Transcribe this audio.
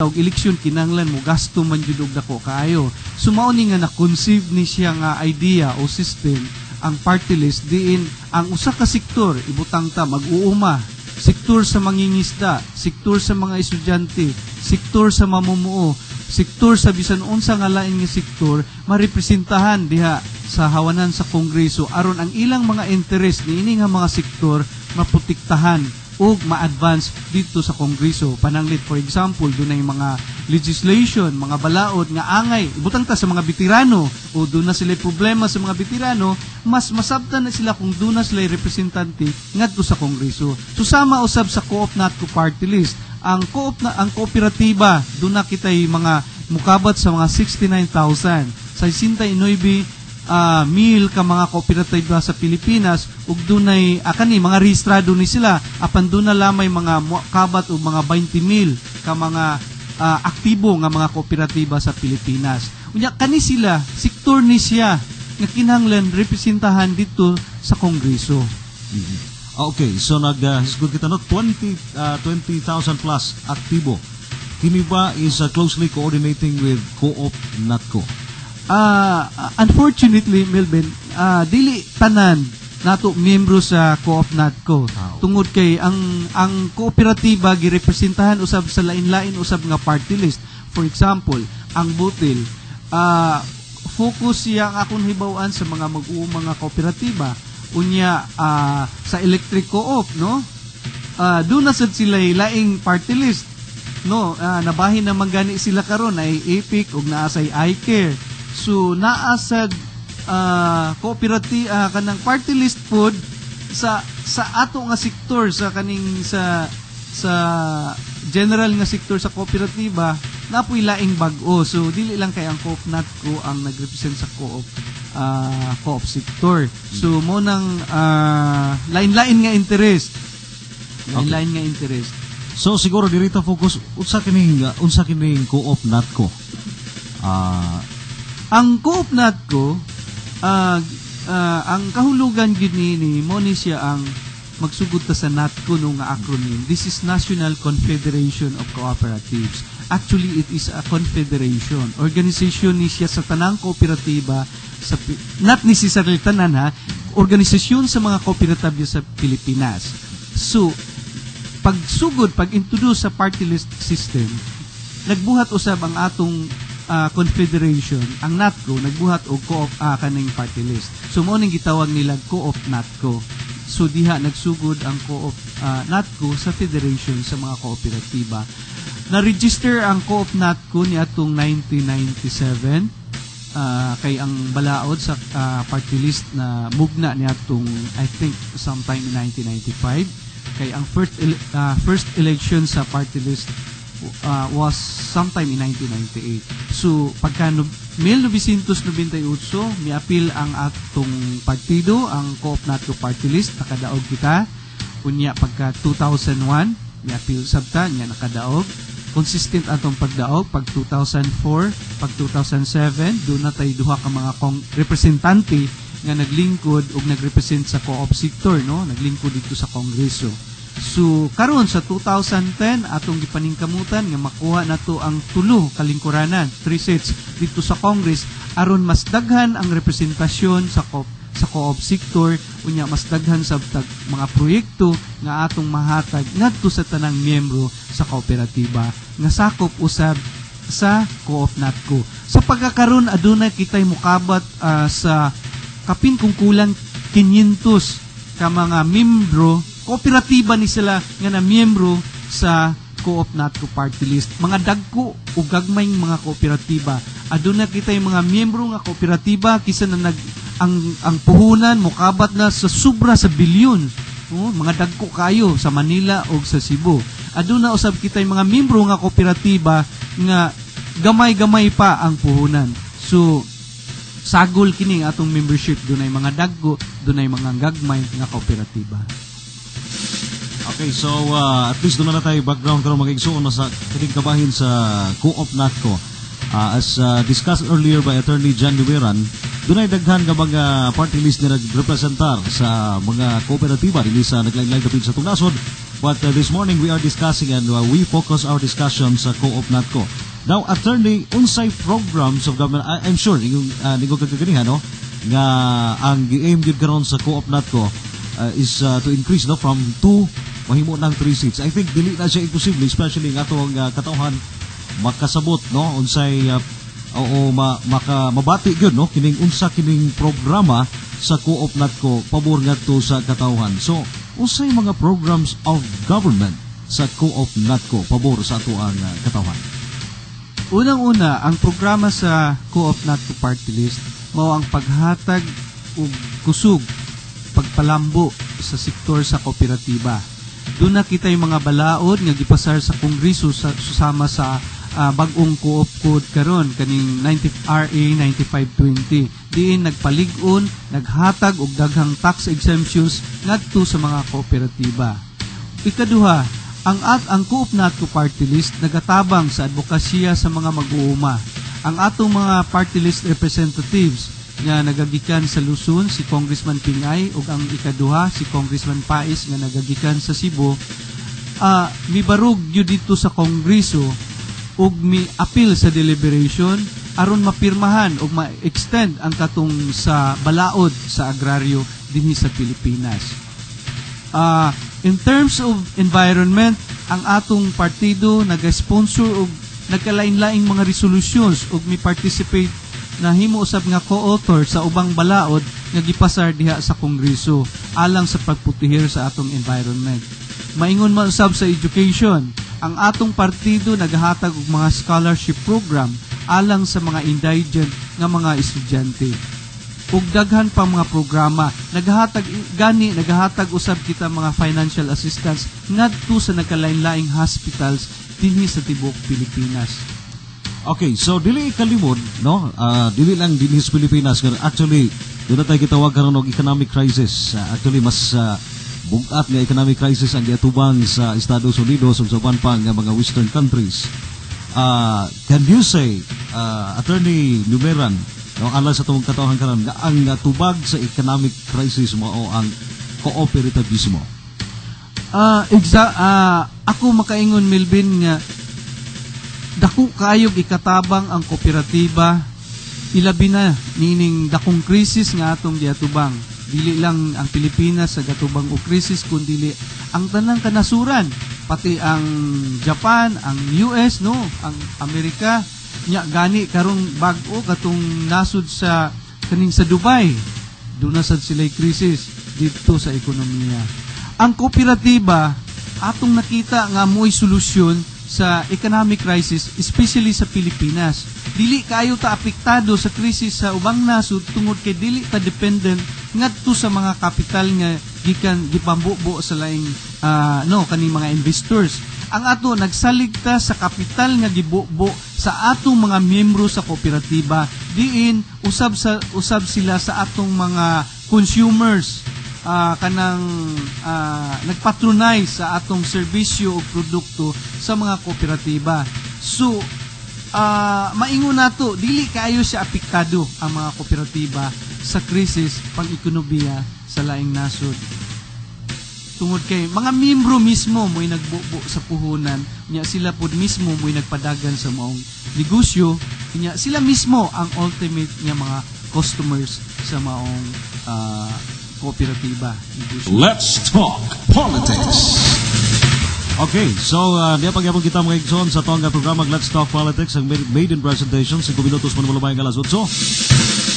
og eleksyon kinahanglan mo gasto man jud og dako kaayo. So mao ni nga na-conceive ni siya nga idea o system ang party list diin ang usa ka sektor ibutang ta mag-uuma, sektor sa mangingisda, sektor sa mga estudyante, sektor sa mamumuo, sektor sa bisan unsa nga lain nga sektor marepresentahan diha sa hawanan sa Kongreso aron ang ilang mga interest niini nga mga sektor maprotektahan o ma-advance dito sa Kongreso. Pananglit, for example, doon ay mga legislation, mga balaod, nga angay, ibutang ta sa mga veterano, o doon na sila problema sa mga veterano, mas masabtan na sila kung doon na sila representante ngadto sa Kongreso. So, sama usab sa co-op natko party list. Ang kooperatiba, doon na kita'y mga mukabat sa mga 69,000. Sa 69 mil ka mga kooperatiba sa Pilipinas ug dunay kani mga rehistrado ni sila apan doon na lamay mga kabat o mga 20,000 ka mga aktibo nga mga kooperatiba sa Pilipinas. Unya kani sila sektor ni siya nga kinahanglan representahan dito sa Kongreso. Okay, so hisgod kita no 20,000 plus aktibo. Kini ba is closely coordinating with Co-op Natco? Unfortunately, Melvin, dili tanan nato miyembro sa Co-op Natco. Tungod kay ang kooperatiba girepresentahan usab sa lain-lain usab nga party list. For example, ang Butil, focus siya ang akong hibaw-an sa mga mag-uumang mga kooperatiba. Unya sa electric co-op, no? Doon na sad sila laing party list, no? Nabahin na manggani sila karon ay EPIC ug naa say iCare. So naasad cooperative kanang party list pod sa ato nga sektor sa kaning sa general nga sektor sa kooperatiba napoy laing bag-o. So dili lang kay ang Co-op Natco ang nagrepresent sa co-op sector. So mo nang lain-lain nga interest. Lain-lain nga interest. So siguro dirita focus unsa kining Co-op Natco. Ang Co-op Natco, ang kahulugan gid ni mo ni siya ang magsugod ta sa Natco no nga acronym. This is National Confederation of Cooperatives. Actually, it is a confederation. Organization ni siya sa tanang kooperatiba sa not necessarily tanan ha, organisasyon sa mga kooperatiba sa Pilipinas. So, pag-introduce sa party list system, nagbuhat usab ang atong confederation, ang Natco nagbuhat og co-op kaning party list. So mo ning gitawag nila Co-op Natco. So diha nagsugod ang Co-op Natco sa federation sa mga kooperatiba. Na-register ang Co-op Natco ni atong 1997 kay ang balaod sa party list na mugna ni atong I think sometime in 1995 kay ang first election sa party list was sometime in 1998. So, pagka 1998, miapil ang atong partido, ang Co-op Natco Party List, nakadaog kita. Unya, pagka 2001, miapil sabta, niya nakadaog. Consistent atong pagdaog, pag 2004, pag 2007, doon na tayo duha ka mga representante nga naglingkod o nagrepresent sa co-op sector, no? Naglingkod dito sa Kongreso. So, karon sa 2010, atong gipaningkamutan nga makuha nato ang tulo kalingkuranan, 3 seats dito sa Congress, aron mas daghan ang representasyon sa co-op sector, unya mas daghan sa mga proyekto nga atong mahatag ngadto sa tanang miyembro sa kooperatiba nga sakop usab sa Co-op Natco. Sa pagkakaroon adunay kitay mukabat sa kapin kung kulang 500 ka mga miyembro kooperatiba ni sila nga na miyembro sa Co-op Natco Party List. Mga dagko o gagmayng mga kooperatiba. Aduna kita yung mga miyembro nga kooperatiba kisa na ang puhunan mukabat na sa sobra sa bilyon. Mga dagko kayo sa Manila o sa Cebu. Aduna usab kita yung mga miyembro nga kooperatiba nga gamay-gamay pa ang puhunan. So sagol kini atong membership dunay mga dagko, dunay mga gagmay nga kooperatiba. Okay, so at least doon na tayo background karon mag-igsuon na sa kining kabahin sa Co-op Natco. As discussed earlier by Attorney John Liweran, dunay daghan nga mga party list na nagrepresentar sa mga kooperatiba dili sa naglain-lain dapit sa tunasod. But this morning we are discussing and we focus our discussion sa Co-op NATCO. Now, attorney, unsay programs of government, I'm sure ningo kagaganihan no nga ang gi-aim gyud karon sa Co-op NATCO is to increase no from 2 mahimo ng 3 seats. I think dili na siya imposible, especially nga atong katawhan makasabot no unsay mabati gyud no kining unsa kining programa sa Co-op NATCO pabor ngadto sa katawhan. So unsay mga programs of government sa Co-op NATCO pabor sa ato ang katawhan? Unang-una, ang programa sa Co-op NATCO Party List mao ang paghatag og kusog, pagpalambo sa sektor sa kooperatiba. Doon na kita yung mga balaod nga gipasar sa Kongreso susama sa bag-ong Co-op Code karon kaning RA 9520. Diin nagpalig-on, naghatag og daghang tax exemptions ngadto sa mga kooperatiba. Ikaduha, ang Co-op NATCO Party List nagatabang sa advokasya sa mga mag-uuma. Ang atong mga party list representatives nga nagagikan sa Luzon, si Congressman Pingay, ug ang ikaduha, si Congressman Pais nga nagagikan sa Cebu, mibarog yun dito sa Kongreso ug mi-appeal sa deliberation aron mapirmahan ug ma-extend ang katong sa balaod sa agraryo dinhi sa Pilipinas. In terms of environment, ang atong partido nag-sponsor og nagkalain-laing mga resolutions ug mi-participate na himo usab nga co-author sa ubang balaod nga gipasar diha sa Kongreso alang sa pagputihir sa atong environment. Maingon man usab sa education, ang atong partido naghatag og mga scholarship program alang sa mga indigent nga mga estudyante. Ug daghan pa mga programa naghatag usab kita mga financial assistance ngadto sa nagkalain-laing hospitals dinhi sa tibuok Pilipinas. Okay, so dili kalimod no, dili lang dinhi sa Pilipinas, actually doon tayo gitawag karon og economic crisis. Actually mas bugat nga economic crisis ang giatubang sa Estados Unidos ug sa uban pa nga mga western countries. Can you say, Attorney Numeran, no, alang sa itong katawhan karon nga ang tubag sa economic crisis mo o ang cooperativismo? Ako makaingon, Melvin, nga dako kayog ikatabang ang kooperatiba, ilabi na nining dakong krisis nga atong giatubang. Dili lang ang Pilipinas sa gatubang o krisis, kundi ang tanang kanasuran, pati ang Japan, ang US, no, ang Amerika, nya gani karong bag-o katong nasud sa kaning sa Dubai. Doon na sad sila'y krisis dito sa ekonomiya. Ang kooperatiba atong nakita nga mo'y solusyon sa economic crisis, especially sa Pilipinas. Dili kayo ta apektado sa krisis sa ubang nasud tungod kay dili ta dependent ngadto sa mga kapital nga gikan gipambubo sa laing kaning mga investors. Ang ato nagsaligta sa kapital nga gibubo sa atong mga miyembro sa kooperatiba, diin usab sila sa atong mga consumers nagpatronize sa atong serbisyo o produkto sa mga kooperatiba. So maingon nato dili kaayo siya apektado ang mga kooperatiba sa krisis pang-ekonomiya sa laing nasod. Tungod kay mga miyembro mismo mo'y nagbubo sa puhunan, nya sila pod mismo mo'y nagpadagan sa maong negosyo, nya sila mismo ang ultimate nga mga customers sa maong kooperatiba. Let's talk politics. Okay, so diya pagyapon kita mga igsoon sa tuwang programa Let's Talk Politics, ang maiden presentation 5 minutos man malumay ang alas 8.